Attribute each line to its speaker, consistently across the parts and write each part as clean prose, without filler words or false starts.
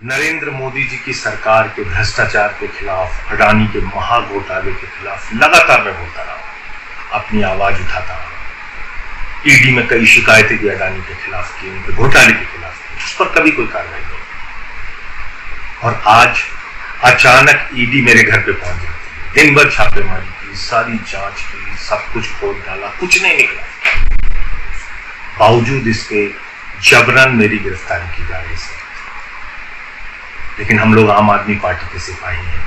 Speaker 1: नरेंद्र मोदी जी की सरकार के भ्रष्टाचार के खिलाफ, अडानी के महाघोटाले के खिलाफ लगातार मैं बोलता रहा, अपनी आवाज उठाता रहा। ईडी में कई शिकायतें भी अडानी के खिलाफ की, उनके घोटाले के खिलाफ की, उस पर कभी कोई कार्रवाई नहीं। और आज अचानक ईडी मेरे घर पे पहुंच जाती है, दिन भर छापेमारी की, सारी जांच की, सब कुछ खोल डाला, कुछ नहीं निकला। बावजूद इसके जबरन मेरी गिरफ्तारी की जा रही है। लेकिन हम लोग आम आदमी पार्टी के सिपाही हैं।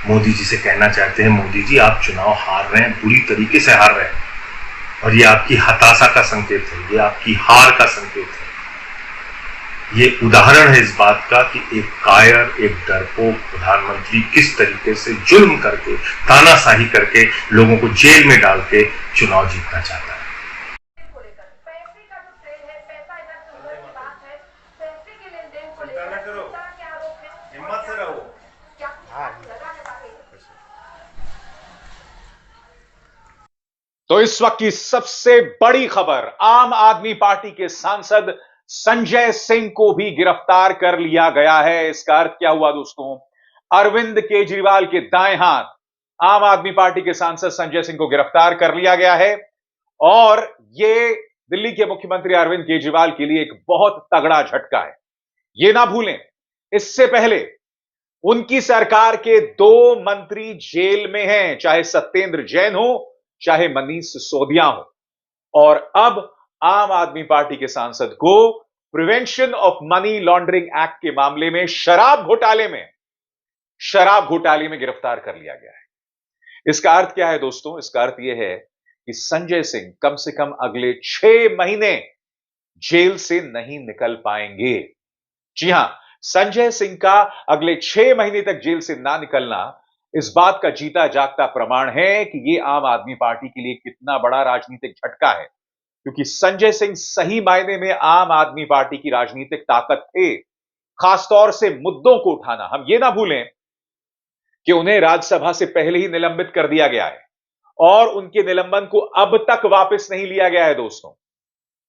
Speaker 1: मोदी जी से कहना चाहते हैं, मोदी जी आप चुनाव हार रहे हैं, बुरी तरीके से हार रहे हैं, और ये आपकी हताशा का संकेत है, ये आपकी हार का संकेत है। ये उदाहरण है इस बात का कि एक कायर, एक डरपोक प्रधानमंत्री किस तरीके से जुल्म करके, तानाशाही करके, लोगों को जेल में डाल के चुनाव जीतना चाहता है।
Speaker 2: हिम्मत से रहो। तो इस वक्त की सबसे बड़ी खबर, आम आदमी पार्टी के सांसद संजय सिंह को भी गिरफ्तार कर लिया गया है। इसका अर्थ क्या हुआ दोस्तों? अरविंद केजरीवाल के दाएं हाथ आम आदमी पार्टी के सांसद संजय सिंह को गिरफ्तार कर लिया गया है, और यह दिल्ली के मुख्यमंत्री अरविंद केजरीवाल के लिए एक बहुत तगड़ा झटका है। यह ना भूलें, इससे पहले उनकी सरकार के 2 मंत्री जेल में हैं, चाहे सत्येंद्र जैन हो, चाहे मनीष सिसोदिया हो, और अब आम आदमी पार्टी के सांसद को prevention of money laundering act के मामले में शराब घोटाले में गिरफ्तार कर लिया गया है। इसका अर्थ क्या है दोस्तों? इसका अर्थ यह है कि संजय सिंह कम से कम अगले 6 महीने जेल से नहीं निकल पाएंगे। जी हां, संजय सिंह का अगले 6 महीने तक जेल से ना निकलना इस बात का जीता जागता प्रमाण है कि यह आम आदमी पार्टी के लिए कितना बड़ा राजनीतिक झटका है, क्योंकि संजय सिंह सही मायने में आम आदमी पार्टी की राजनीतिक ताकत थे। खासतौर से मुद्दों को उठाना। हम यह ना भूलें कि उन्हें राज्यसभा से पहले ही निलंबित कर दिया गया है, और उनके निलंबन को अब तक वापस नहीं लिया गया है दोस्तों।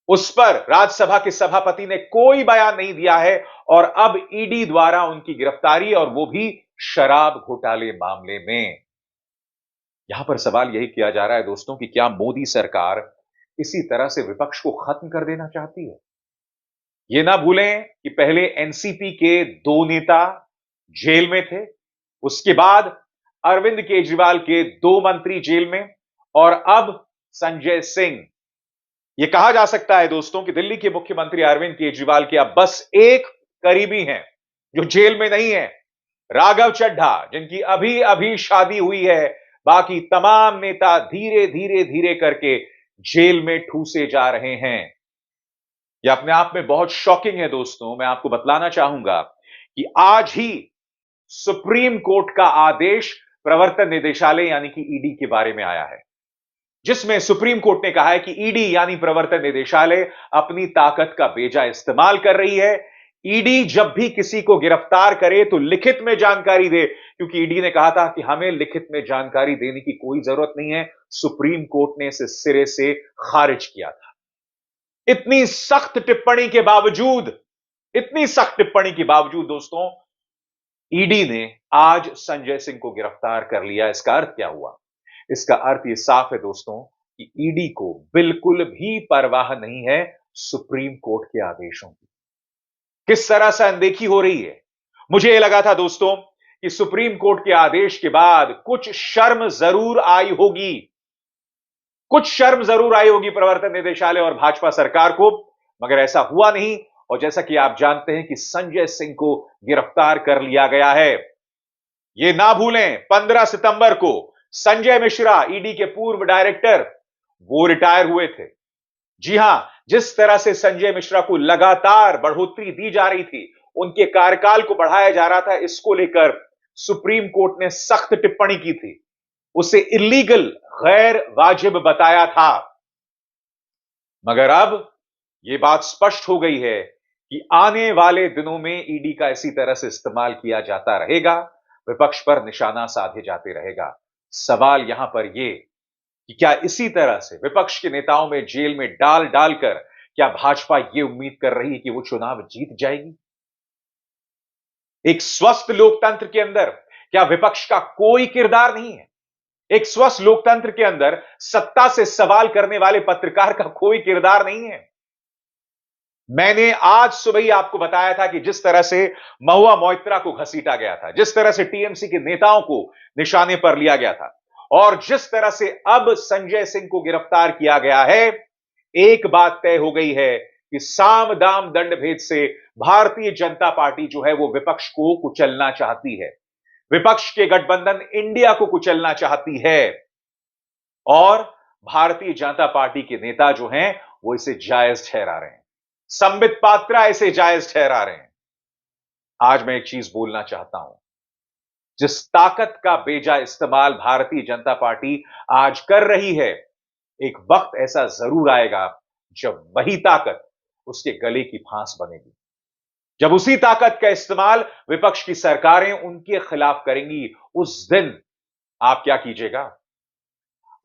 Speaker 2: उस पर राज्यसभा के सभापति ने कोई बयान नहीं दिया है, और अब ईडी द्वारा उनकी गिरफ्तारी, और वो भी शराब घोटाले मामले में। यहां पर सवाल यही किया जा रहा है दोस्तों कि क्या मोदी सरकार इसी तरह से विपक्ष को खत्म कर देना चाहती है? यह ना भूलें कि पहले एनसीपी के 2 नेता जेल में थे, उसके बाद अरविंद केजरीवाल के 2 मंत्री जेल में, और अब संजय सिंह। यह कहा जा सकता है दोस्तों कि दिल्ली के मुख्यमंत्री अरविंद केजरीवाल के अब बस एक करीबी हैं जो जेल में नहीं है, राघव चड्ढा, जिनकी अभी अभी शादी हुई है। बाकी तमाम नेता धीरे धीरे धीरे करके जेल में ठूसे जा रहे हैं। यह अपने आप में बहुत शॉकिंग है दोस्तों। मैं आपको बतलाना चाहूंगा कि आज ही सुप्रीम कोर्ट का आदेश प्रवर्तन निदेशालय यानी कि ईडी के बारे में आया है, जिसमें सुप्रीम कोर्ट ने कहा है कि ईडी यानी प्रवर्तन निदेशालय अपनी ताकत का बेजा इस्तेमाल कर रही है। ईडी जब भी किसी को गिरफ्तार करे तो लिखित में जानकारी दे, क्योंकि ईडी ने कहा था कि हमें लिखित में जानकारी देने की कोई जरूरत नहीं है। सुप्रीम कोर्ट ने इसे सिरे से खारिज किया था। इतनी सख्त टिप्पणी के बावजूद दोस्तों, ईडी ने आज संजय सिंह को गिरफ्तार कर लिया। इसका अर्थ क्या हुआ? इसका अर्थ यह साफ है दोस्तों कि ईडी को बिल्कुल भी परवाह नहीं है सुप्रीम कोर्ट के आदेशों की। किस तरह से अनदेखी हो रही है। मुझे यह लगा था दोस्तों कि सुप्रीम कोर्ट के आदेश के बाद कुछ शर्म जरूर आई होगी, प्रवर्तन निदेशालय और भाजपा सरकार को, मगर ऐसा हुआ नहीं। और जैसा कि आप जानते हैं कि संजय सिंह को गिरफ्तार कर लिया गया है। यह ना भूलें, 15 सितंबर को संजय मिश्रा, ईडी के पूर्व डायरेक्टर, वो रिटायर हुए थे। जी हां, जिस तरह से संजय मिश्रा को लगातार बढ़ोतरी दी जा रही थी, उनके कार्यकाल को बढ़ाया जा रहा था, इसको लेकर सुप्रीम कोर्ट ने सख्त टिप्पणी की थी, उसे इल्लीगल, गैर वाजिब बताया था। मगर अब यह बात स्पष्ट हो गई है कि आने वाले दिनों में ईडी का इसी तरह से इस्तेमाल किया जाता रहेगा, विपक्ष पर निशाना साधे जाते रहेगा। सवाल यहां पर यह कि क्या इसी तरह से विपक्ष के नेताओं में जेल में डालकर क्या भाजपा यह उम्मीद कर रही है कि वो चुनाव जीत जाएगी? एक स्वस्थ लोकतंत्र के अंदर क्या विपक्ष का कोई किरदार नहीं है? एक स्वस्थ लोकतंत्र के अंदर सत्ता से सवाल करने वाले पत्रकार का कोई किरदार नहीं है? मैंने आज सुबह ही आपको बताया था कि जिस तरह से महुआ मोइत्रा को घसीटा गया था, जिस तरह से टीएमसी के नेताओं को निशाने पर लिया गया था, और जिस तरह से अब संजय सिंह को गिरफ्तार किया गया है, एक बात तय हो गई है कि साम दाम दंड भेद से भारतीय जनता पार्टी जो है वो विपक्ष को कुचलना चाहती है, विपक्ष के गठबंधन इंडिया को कुचलना चाहती है, और भारतीय जनता पार्टी के नेता जो हैं वो इसे जायज ठहरा रहे हैं। संबित पात्रा इसे जायज ठहरा रहे हैं। आज मैं एक चीज बोलना चाहता हूं, जिस ताकत का बेजा इस्तेमाल भारतीय जनता पार्टी आज कर रही है, एक वक्त ऐसा जरूर आएगा जब वही ताकत उसके गले की फांस बनेगी, जब उसी ताकत का इस्तेमाल विपक्ष की सरकारें उनके खिलाफ करेंगी। उस दिन आप क्या कीजिएगा?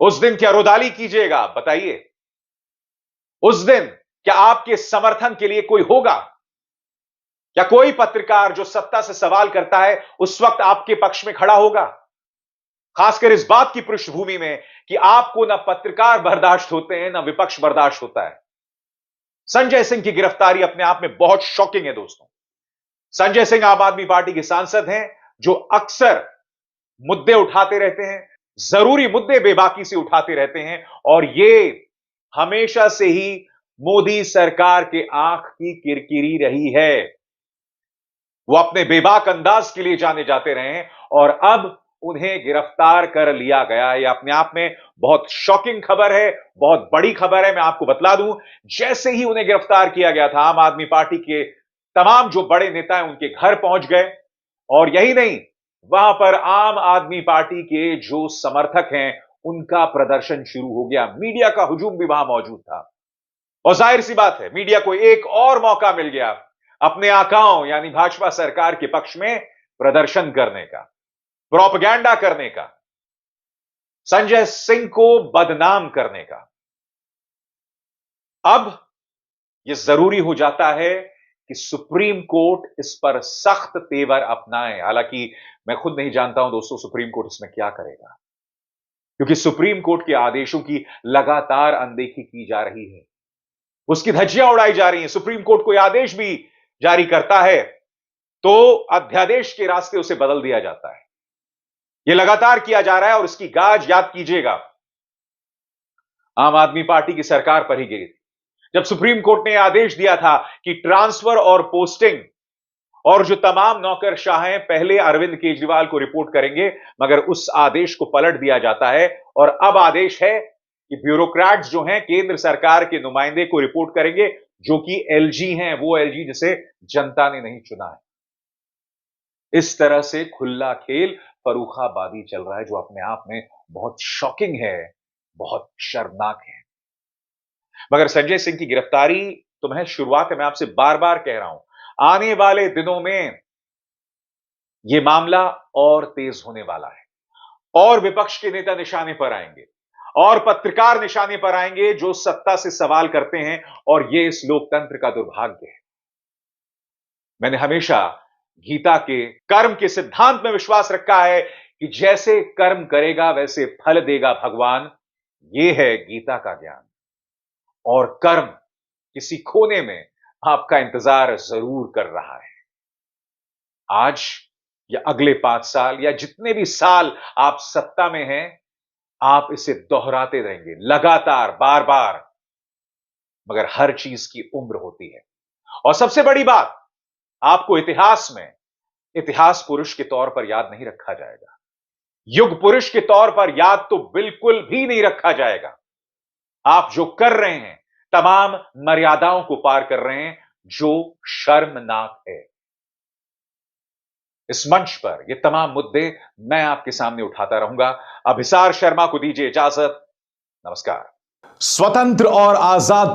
Speaker 2: उस दिन क्या रुदाली कीजिएगा? बताइए। उस दिन क्या आपके समर्थन के लिए कोई होगा? क्या कोई पत्रकार जो सत्ता से सवाल करता है उस वक्त आपके पक्ष में खड़ा होगा? खासकर इस बात की पृष्ठभूमि में कि आपको ना पत्रकार बर्दाश्त होते हैं, ना विपक्ष बर्दाश्त होता है। संजय सिंह की गिरफ्तारी अपने आप में बहुत शॉकिंग है दोस्तों। संजय सिंह आम आदमी पार्टी के सांसद हैं जो अक्सर मुद्दे उठाते रहते हैं, जरूरी मुद्दे बेबाकी से उठाते रहते हैं, और ये हमेशा से ही मोदी सरकार के आंख की किरकिरी रही है। वो अपने बेबाक अंदाज के लिए जाने जाते रहे हैं, और अब उन्हें गिरफ्तार कर लिया गया। यह अपने आप में बहुत शॉकिंग खबर है, बहुत बड़ी खबर है। मैं आपको बतला दूं, जैसे ही उन्हें गिरफ्तार किया गया था, आम आदमी पार्टी के तमाम जो बड़े नेता हैं उनके घर पहुंच गए, और यही नहीं, वहां पर आम आदमी पार्टी के जो समर्थक हैं उनका प्रदर्शन शुरू हो गया। मीडिया का हुजूम भी वहां मौजूद था, और जाहिर सी बात है मीडिया को एक और मौका मिल गया अपने आकाओं यानी भाजपा सरकार के पक्ष में प्रदर्शन करने का, प्रोपेगेंडा करने का, संजय सिंह को बदनाम करने का। अब यह जरूरी हो जाता है कि सुप्रीम कोर्ट इस पर सख्त तेवर अपनाए। हालांकि मैं खुद नहीं जानता हूं दोस्तों सुप्रीम कोर्ट इसमें क्या करेगा, क्योंकि सुप्रीम कोर्ट के आदेशों की लगातार अनदेखी की जा रही है, उसकी धज्जियां उड़ाई जा रही हैं। सुप्रीम कोर्ट कोई आदेश भी जारी करता है तो अध्यादेश के रास्ते उसे बदल दिया जाता है। यह लगातार किया जा रहा है, और इसकी गाज याद कीजिएगा आम आदमी पार्टी की सरकार पर ही गिरी थी, जब सुप्रीम कोर्ट ने आदेश दिया था कि ट्रांसफर और पोस्टिंग और जो तमाम नौकरशाह हैं पहले अरविंद केजरीवाल को रिपोर्ट करेंगे, मगर उस आदेश को पलट दिया जाता है, और अब आदेश है कि ब्यूरोक्रेट्स जो हैं केंद्र सरकार के नुमाइंदे को रिपोर्ट करेंगे, जो कि एलजी हैं, वो एलजी जिसे जनता ने नहीं चुना है। इस तरह से खुला खेल फरूखाबादी चल रहा है, जो अपने आप में बहुत शॉकिंग है, बहुत शर्मनाक है। मगर संजय सिंह की गिरफ्तारी तो मैं शुरुआत है, मैं आपसे बार बार कह रहा हूं, आने वाले दिनों में यह मामला और तेज होने वाला है, और विपक्ष के नेता निशाने पर आएंगे, और पत्रकार निशाने पर आएंगे जो सत्ता से सवाल करते हैं, और यह इस लोकतंत्र का दुर्भाग्य है। मैंने हमेशा गीता के कर्म के सिद्धांत में विश्वास रखा है कि जैसे कर्म करेगा वैसे फल देगा भगवान। यह है गीता का ज्ञान, और कर्म किसी कोने में आपका इंतजार जरूर कर रहा है। आज या अगले 5 साल या जितने भी साल आप सत्ता में हैं, आप इसे दोहराते रहेंगे लगातार, बार बार, मगर हर चीज की उम्र होती है। और सबसे बड़ी बात, आपको इतिहास में इतिहास पुरुष के तौर पर याद नहीं रखा जाएगा, युग पुरुष के तौर पर याद तो बिल्कुल भी नहीं रखा जाएगा। आप जो कर रहे हैं तमाम मर्यादाओं को पार कर रहे हैं, जो शर्मनाक है। इस मंच पर ये तमाम मुद्दे मैं आपके सामने उठाता रहूंगा। अभिसार शर्मा को दीजिए इजाजत। नमस्कार।
Speaker 3: स्वतंत्र और आजाद